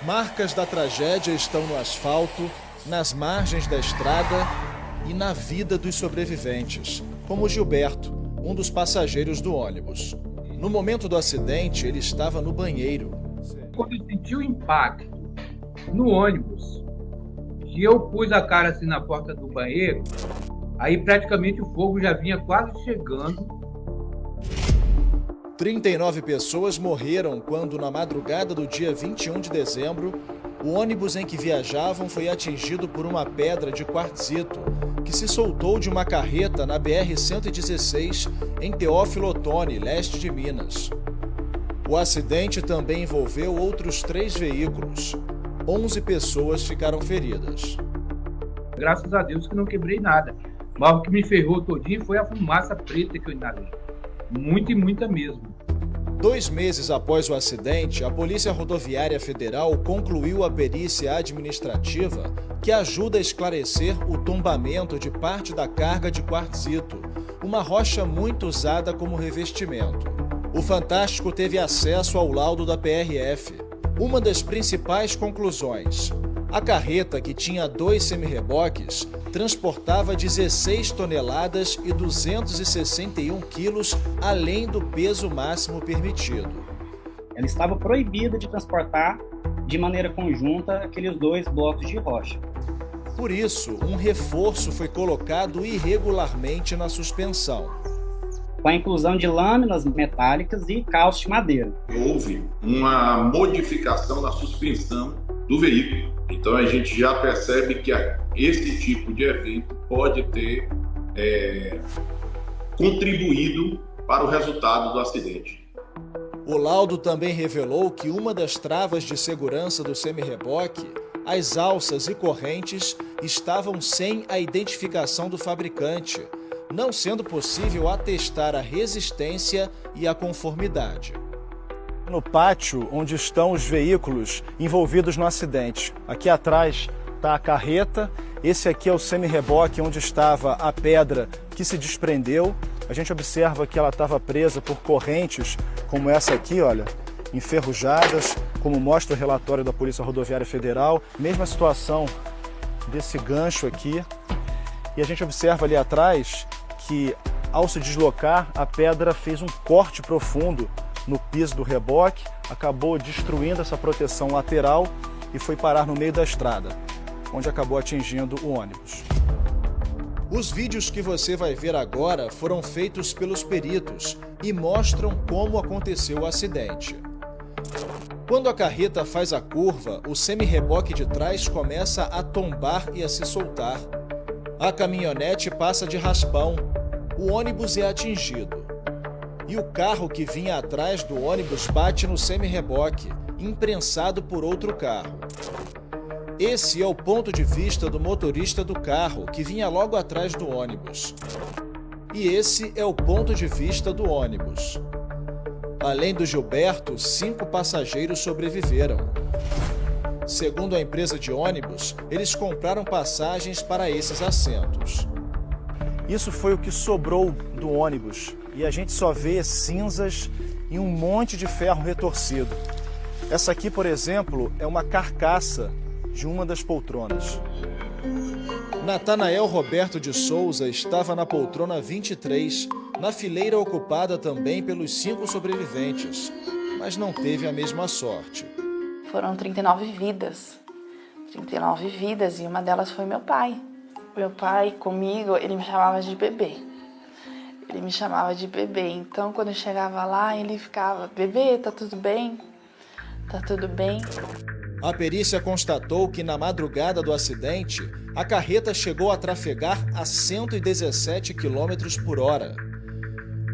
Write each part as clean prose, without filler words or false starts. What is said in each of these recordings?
Marcas da tragédia estão no asfalto, nas margens da estrada e na vida dos sobreviventes, como Gilberto, um dos passageiros do ônibus. No momento do acidente, ele estava no banheiro. Quando eu senti o impacto no ônibus, e eu pus a cara assim na porta do banheiro, aí praticamente o fogo já vinha quase chegando. 39 pessoas morreram quando, na madrugada do dia 21 de dezembro, o ônibus em que viajavam foi atingido por uma pedra de quartzito que se soltou de uma carreta na BR-116 em Teófilo Otoni, leste de Minas. O acidente também envolveu outros 3 veículos. 11 pessoas ficaram feridas. Graças a Deus que não quebrei nada. Mas o que me ferrou todinho foi a fumaça preta que eu inalei. Muita e muita mesmo. 2 meses após o acidente, a Polícia Rodoviária Federal concluiu a perícia administrativa que ajuda a esclarecer o tombamento de parte da carga de quartzito, uma rocha muito usada como revestimento. O Fantástico teve acesso ao laudo da PRF. Uma das principais conclusões: a carreta, que tinha 2 semi-reboques, transportava 16 toneladas e 261 quilos além do peso máximo permitido. Ela estava proibida de transportar de maneira conjunta aqueles 2 blocos de rocha. Por isso, um reforço foi colocado irregularmente na suspensão, com a inclusão de lâminas metálicas e calços de madeira. Houve uma modificação na suspensão do veículo. Então a gente já percebe que esse tipo de evento pode ter contribuído para o resultado do acidente. O laudo também revelou que uma das travas de segurança do semi-reboque, as alças e correntes, estavam sem a identificação do fabricante, não sendo possível atestar a resistência e a conformidade. No pátio onde estão os veículos envolvidos no acidente. Aqui atrás está a carreta, esse aqui é o semi-reboque onde estava a pedra que se desprendeu. A gente observa que ela estava presa por correntes como essa aqui, olha, enferrujadas, como mostra o relatório da Polícia Rodoviária Federal. Mesma situação desse gancho aqui. E a gente observa ali atrás que, ao se deslocar, a pedra fez um corte profundo no piso do reboque, acabou destruindo essa proteção lateral e foi parar no meio da estrada, onde acabou atingindo o ônibus. Os vídeos que você vai ver agora foram feitos pelos peritos e mostram como aconteceu o acidente. Quando a carreta faz a curva, o semi-reboque de trás começa a tombar e a se soltar. A caminhonete passa de raspão, o ônibus é atingido. E o carro que vinha atrás do ônibus bate no semi-reboque, imprensado por outro carro. Esse é o ponto de vista do motorista do carro, que vinha logo atrás do ônibus. E esse é o ponto de vista do ônibus. Além do Gilberto, 5 passageiros sobreviveram. Segundo a empresa de ônibus, eles compraram passagens para esses assentos. Isso foi o que sobrou do ônibus. E a gente só vê cinzas e um monte de ferro retorcido. Essa aqui, por exemplo, é uma carcaça de uma das poltronas. Natanael Roberto de Souza estava na poltrona 23, na fileira ocupada também pelos 5 sobreviventes, mas não teve a mesma sorte. Foram 39 vidas. 39 vidas, e uma delas foi meu pai. Meu pai, comigo, ele me chamava de bebê. Ele me chamava de bebê, então quando eu chegava lá, ele ficava: bebê, tá tudo bem? Tá tudo bem? A perícia constatou que na madrugada do acidente, a carreta chegou a trafegar a 117 km por hora.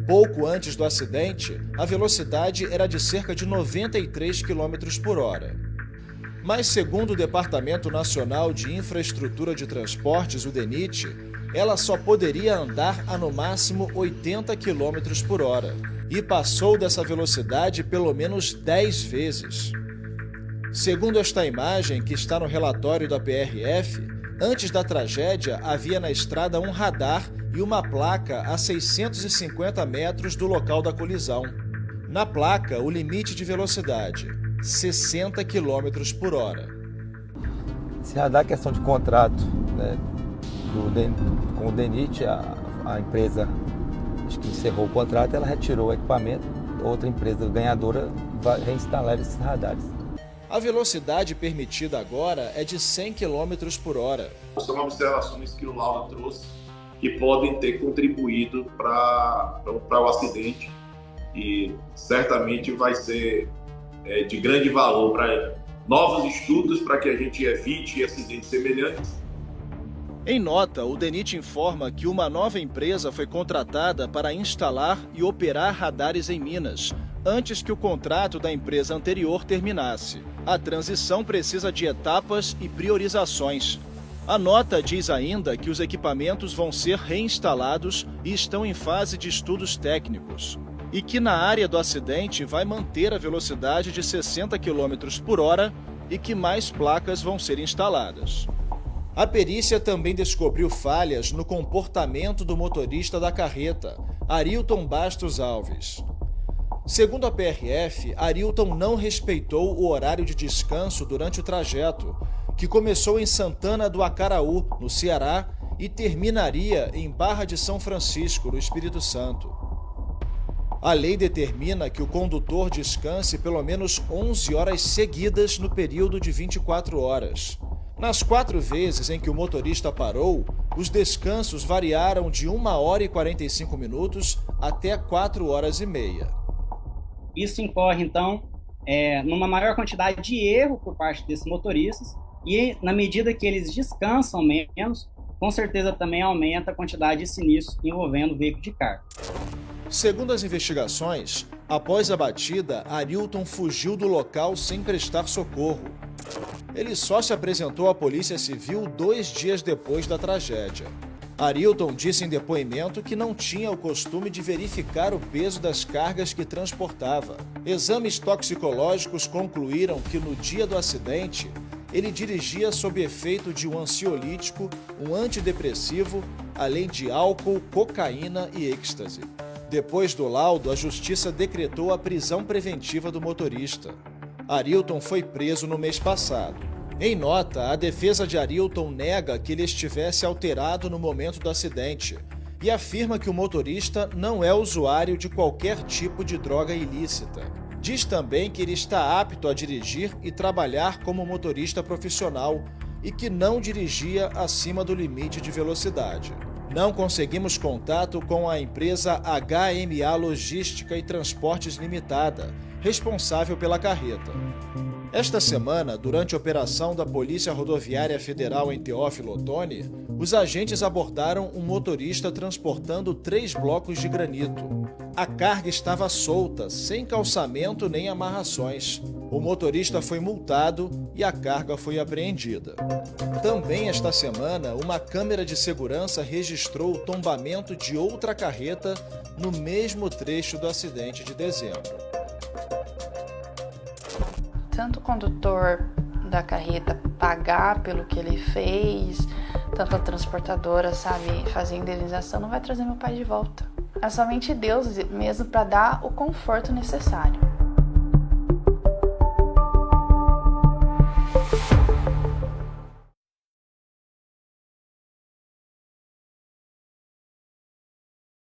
Pouco antes do acidente, a velocidade era de cerca de 93 km por hora. Mas segundo o Departamento Nacional de Infraestrutura de Transportes, o DENIT, ela só poderia andar a no máximo 80 km por hora e passou dessa velocidade pelo menos 10 vezes. Segundo esta imagem, que está no relatório da PRF, antes da tragédia havia na estrada um radar e uma placa a 650 metros do local da colisão. Na placa, o limite de velocidade: 60 km por hora. Se radar questão de contrato, né, com o DENIT, a empresa que encerrou o contrato, ela retirou o equipamento, outra empresa ganhadora vai reinstalar esses radares. A velocidade permitida agora é de 100 km por hora. São observações que o laudo trouxe que podem ter contribuído para o acidente e certamente vai ser de grande valor para novos estudos para que a gente evite acidentes semelhantes. Em nota, o DENIT informa que uma nova empresa foi contratada para instalar e operar radares em Minas, antes que o contrato da empresa anterior terminasse. A transição precisa de etapas e priorizações. A nota diz ainda que os equipamentos vão ser reinstalados e estão em fase de estudos técnicos, e que na área do acidente vai manter a velocidade de 60 km por hora e que mais placas vão ser instaladas. A perícia também descobriu falhas no comportamento do motorista da carreta, Arilton Bastos Alves. Segundo a PRF, Arilton não respeitou o horário de descanso durante o trajeto, que começou em Santana do Acaraú, no Ceará, e terminaria em Barra de São Francisco, no Espírito Santo. A lei determina que o condutor descanse pelo menos 11 horas seguidas no período de 24 horas. Nas 4 vezes em que o motorista parou, os descansos variaram de 1 hora e 45 minutos até 4 horas e meia. Isso incorre, então, numa maior quantidade de erro por parte desses motoristas e, na medida que eles descansam menos, com certeza também aumenta a quantidade de sinistros envolvendo o veículo de carga. Segundo as investigações, após a batida, Arilton fugiu do local sem prestar socorro. Ele só se apresentou à Polícia Civil 2 dias depois da tragédia. Arilton disse em depoimento que não tinha o costume de verificar o peso das cargas que transportava. Exames toxicológicos concluíram que no dia do acidente, ele dirigia sob efeito de um ansiolítico, um antidepressivo, além de álcool, cocaína e êxtase. Depois do laudo, a Justiça decretou a prisão preventiva do motorista. Arilton foi preso no mês passado. Em nota, a defesa de Arilton nega que ele estivesse alterado no momento do acidente e afirma que o motorista não é usuário de qualquer tipo de droga ilícita. Diz também que ele está apto a dirigir e trabalhar como motorista profissional e que não dirigia acima do limite de velocidade. Não conseguimos contato com a empresa HMA Logística e Transportes Limitada, responsável pela carreta. Esta semana, durante a operação da Polícia Rodoviária Federal em Teófilo Otoni, os agentes abordaram um motorista transportando 3 blocos de granito. A carga estava solta, sem calçamento nem amarrações. O motorista foi multado e a carga foi apreendida. Também esta semana, uma câmera de segurança registrou o tombamento de outra carreta no mesmo trecho do acidente de dezembro. Tanto o condutor da carreta pagar pelo que ele fez, tanto a transportadora, fazer indenização, não vai trazer meu pai de volta. É somente Deus mesmo para dar o conforto necessário.